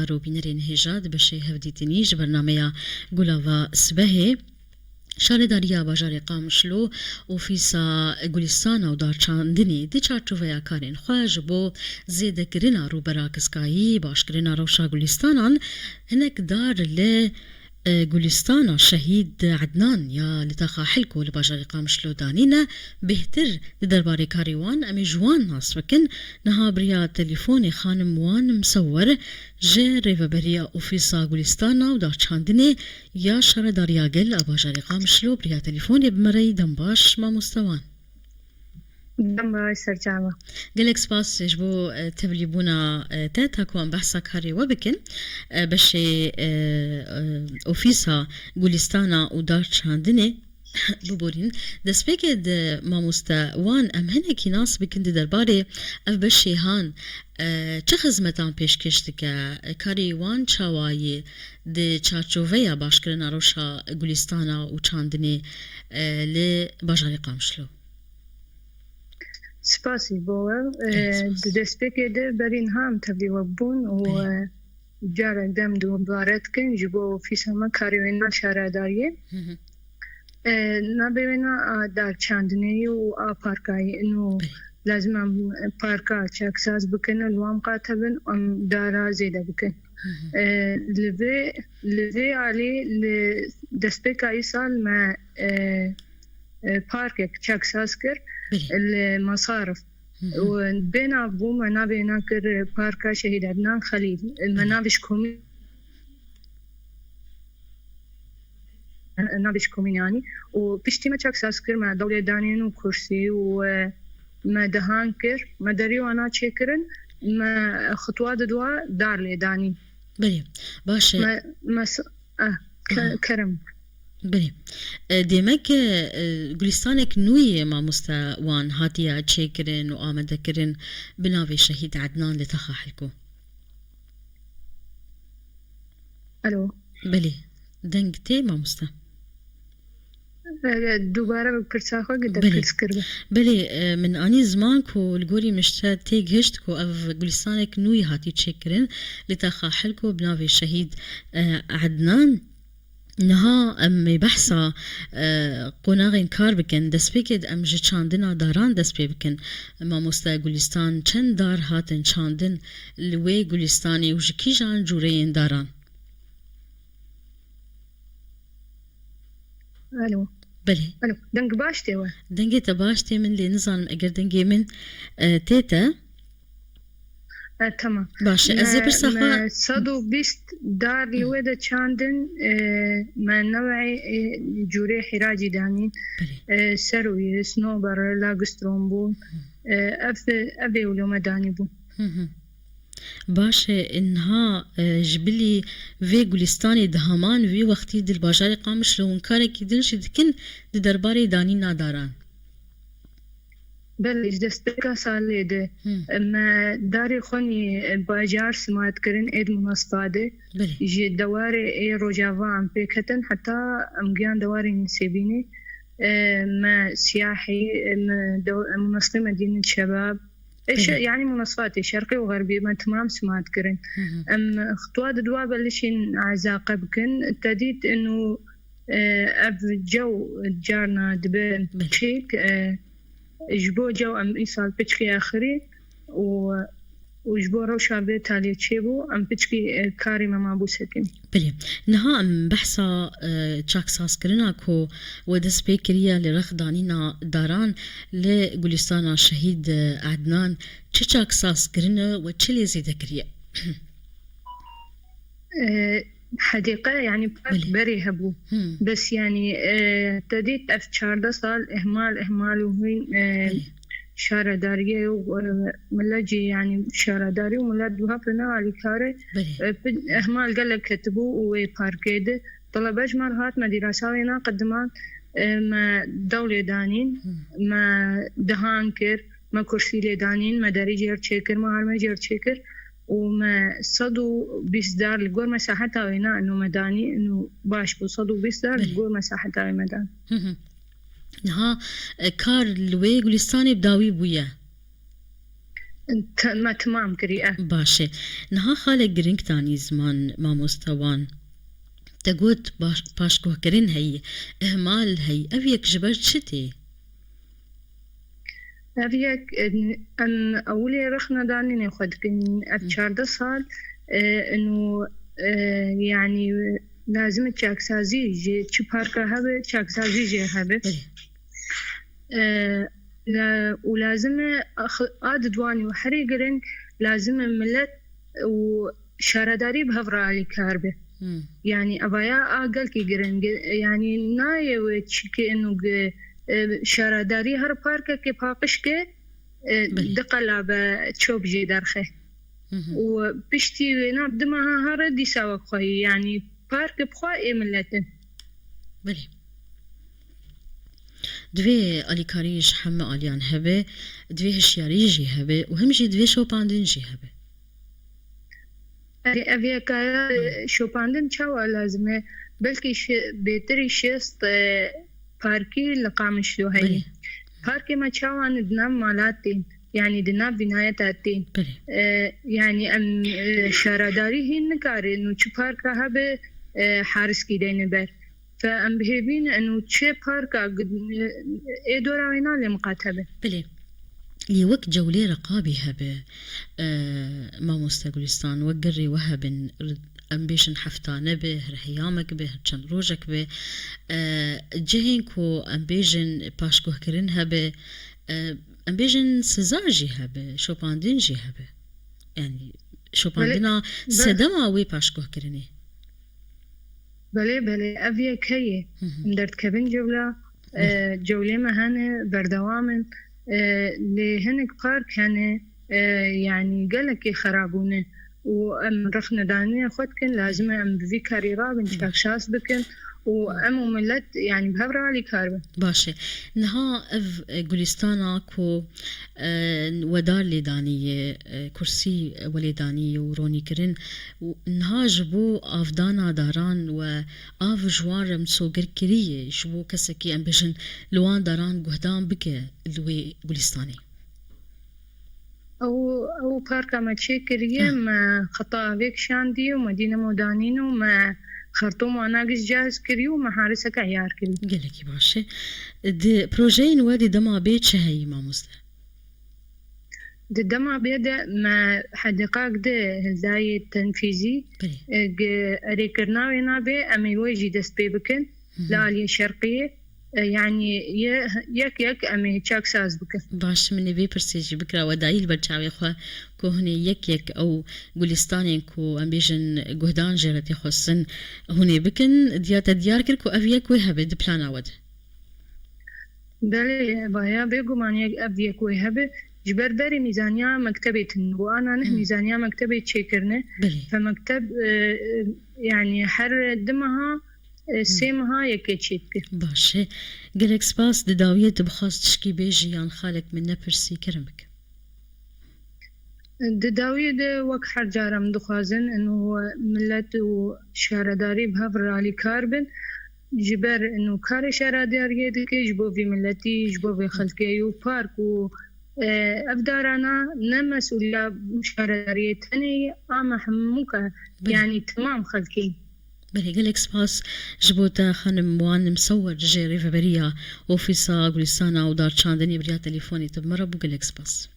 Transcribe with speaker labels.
Speaker 1: روبینرین هجاد بشه هفدیتنیج برنامه گلاوا سبهه شارداریا باجار قامشلو اوفیسا گلستان و دارچاندنی دی چارچوبه کارین خواج بو زیده کرنا رو براکسکایی باش کرنا روشا گلستانان هنک دار ل گلستان شهید عدنان یا لتاخا حلكو لباجار قامشلو دانينا بهتر درباري كاريوان امي جوان ناس وكن نها بريا تليفوني خانم وان مصور جي ريفا بريا اوفيسا گلستانا و دارچاندني يا شارداريا گل اباجار قامشلو بريا تليفوني بمري دنباش ما مستوان
Speaker 2: دم سرجامة
Speaker 1: قلك سباس جبو تبليبونا تاتا كوان بحثا كاري وبكن بشي اوفيسا گلستانا و دارچاندني ببورين دسبيكد ماموستا وان ام هنكي ناس بكن درباري اف بشي هان چه خدمتان پیشکش دکه کاری وان چاوایی د چارچوبه باشکرنا روشا گلستانا و چاندنی ل باجار قامشلو
Speaker 2: سپاسی بوه دستپیک ده برین هم تبدیل بون و جارک دم دو بارت کن جبو فیسا ما کاریوینا شارداریه نبینا در چندنی و پارکایی انو لازم پارکا چکساز بکن الوام قاتبن ام دارا زیده بکن لذي علي دستپیک ای سال ما بارك تشاكساس كر المصارف وبين ابو منابع كر باركا شهيد عدنان خليل المنابش كومي نابش كومي يعني وبشتي ما تشاكساس كر مع دولة دانين وكرسي وما دهان كر ما دريو انا تشكرن ما خطوات دوا دار لي داني
Speaker 1: بلي باشا
Speaker 2: ما كرم
Speaker 1: بله دیمک گلستانک نوی ما مستوان هاتیا چیکرن و آمده کرن بناوی شهید عدنان لتخا حلکو
Speaker 2: الو
Speaker 1: بله دنگ تی ما مستا
Speaker 2: دوباره بپرسا خو قدر پرس کرده
Speaker 1: بله من آنی زمان کو الگوری مشتا تیگ هشت کو اف گلستانک نوی هاتی چیکرن لتخا حلکو بناوی شهید عدنان نها ام بحثا قناغين كار بكن دسبيكد ام جي چاندنا داران دسبي بكن ما مستا گلستان چند دار هاتن چاندن لوي گلستاني وجي كي جان جورين داران
Speaker 2: الو
Speaker 1: بلي
Speaker 2: الو دنگ باشتي و
Speaker 1: دنگي تباشتي من اللي نظام اگر دنگي من تيتا
Speaker 2: تمام
Speaker 1: باشه از برسخه
Speaker 2: صدو بیست دار لوده چاندن ما نوعی جوری حراجی دانین سروی سنوبر لاگسترون بون افی ولو مدانی بون
Speaker 1: باشه انها جبلي في گلستاني دهمان في وقتي دل باجاري قامش لو انكاري كيدنش دكن درباري داني ناداران
Speaker 2: بله دستپیکا سالی ده ما داری خونی باجار سماعت کرن اید مناسباده جی دواره ای روجاوا ام پیکتن حتی امگیان دواره نسیبینی ما سياحي منصة مدينة شباب ايش يعني منصات شرقي وغربي ما تمام سمعت كرن ام خطوات دوا بلشين عزاقه بكن ابتديت انه اب جو جارنا دبي تشيك جبو جو ام ايصال بتشكي اخري وجبو روشا بيت على تشيبو ام بتشكي كاري ما بوسكن
Speaker 1: بلي نها ام بحثا تشاك ساس كرنا كو ودس بيكريا لرخدانينا داران لغلستان شهيد عدنان تشاك ساس كرنا وتشلي زيد كريا
Speaker 2: حديقة يعني بري هبو بس يعني ابتديت افشار صار اهمال وهين شاردارية وملاجي يعني شارداري وملاد بهافنا على كاره اهمال قال لك كتبوا وباركيد طلباج مرات ما دراساوينا قدمان ما دولة دانين ما دهانكر ما كرسي لدانين ما داري جير تشيكر ما هرما جير تشيكر وما صدوا بيصدار لقور مساحتها وينا انه مداني انه باش بصدوا بيصدار لقور مساحتها مدان
Speaker 1: ها كار لوي غلستاني بداوي بويا
Speaker 2: ما تمام كريئة
Speaker 1: باشه نها خالق گرنگ تانی زمان مامۆستاوان تقود باشكو كرين هي اهمال هي افيك جبر شتي
Speaker 2: افيك ان اولي رخنا داني ناخد كن اتشارد صار انه يعني لازم تشاكسازي جي تشباركا هبه تشاكسازي جي هبه ولازم دواني وحري قرن لازم ملت وشارداري بهفرالي كاربه يعني أبايا أقل كي قرن يعني نايه وتشكي إنه شارداري هر باركة كي باقش كي دقلا بتشوب جي درخه وبشتي ويناب دمها هر دي سوا خوي يعني بارك بخوا ملتن
Speaker 1: بلي دوی الیکاریش همه آلیان هبه دوی هشیاری جی هبه و همجی دوی شوپاندن جی هبه
Speaker 2: اوی که شوپاندن چاوا لازمه بلکه بهتری شست پارکی لقامش دو هی پارکی ما چاوان دنام مالاتین يعني دنا بنايتاتين يعني ام شارداري هي نكاري انه تشباركا هبه حارس كي دين بر فام بهبين انه تشي باركا ادورا وينا لمقاتبه
Speaker 1: بلي لي وقت جولي رقابي هبه مامۆستا گولستان وقري وهب ام بيشن حفتانه به رحيامك به چند روجك به جهين كو ام بيجن باشكو كرين هبه ام بيجن سزاجي هبه شوپاندن جي هبه يعني شوپاندنا سدما وي باشكو كريني
Speaker 2: بله اوی کیه درد کبن جوله جوله مهانه بردوامن لهنك بارك هنه يعني قالك خرابونه وام رخنا دانية خدكن لازم ام بذي كاريرا بنشاك شاس بكن وام ملت يعني بهبرا علي كاربه
Speaker 1: باشه نها اف گلستانا كو ودار لدانية كرسي ولدانية وروني كرين نها جبو افدانا داران و اف جوار مسوگر كريه جبو كسكي ام بجن لوان داران قهدان بك لوي گلستاني
Speaker 2: او باركا ما تشكريه ما خطا بيك شاندي ومدينة مودانين وما خرطوم وناقص جاهز كريو ومحارسك عيار كريو
Speaker 1: قالك باشه دي بروجين وادي دما بيت شهي مامۆستا
Speaker 2: دي دما بيت ما حدقاق دي هزاي التنفيذي ريكرناوي نابي امي ويجي دست بي بكن لالية شرقية يعني يك امي تشاك ساز بكن
Speaker 1: باش من بي برسيجي بكرا ودايل البرچاوي خو كو هني يك او گلستانين كو ام بيجن گهدان جرتي خصن هني بكن ديار كركو افيك وهبه د بلانا ود
Speaker 2: بله بايا بيگو ماني افيك وهبه جبر بري ميزانيا مكتبه وانا نه ميزانيا مكتبه تشيكرنه فمكتب يعني حر دمها سيمها يكيتشيتك
Speaker 1: باشه قالك سباس دداوية بخاص تشكي بيجي عن خالك من نبرسي كرمك
Speaker 2: دداوية ده وك حرجارة من دخوازن انه ملت وشارداري بهفر علي كاربن جبر انه كاري شارداري دكي جبو في ملتي جبو في خلقي وبارك و افدارانا نمسؤولية شارداري تاني اما حموكا يعني تمام خلقي
Speaker 1: بلي قالك سباس جبوتا خانم موان مصور جيري فبريا اوفيسا گلستانا ودار چاندني بريا تليفوني تبمرب وقالك سباس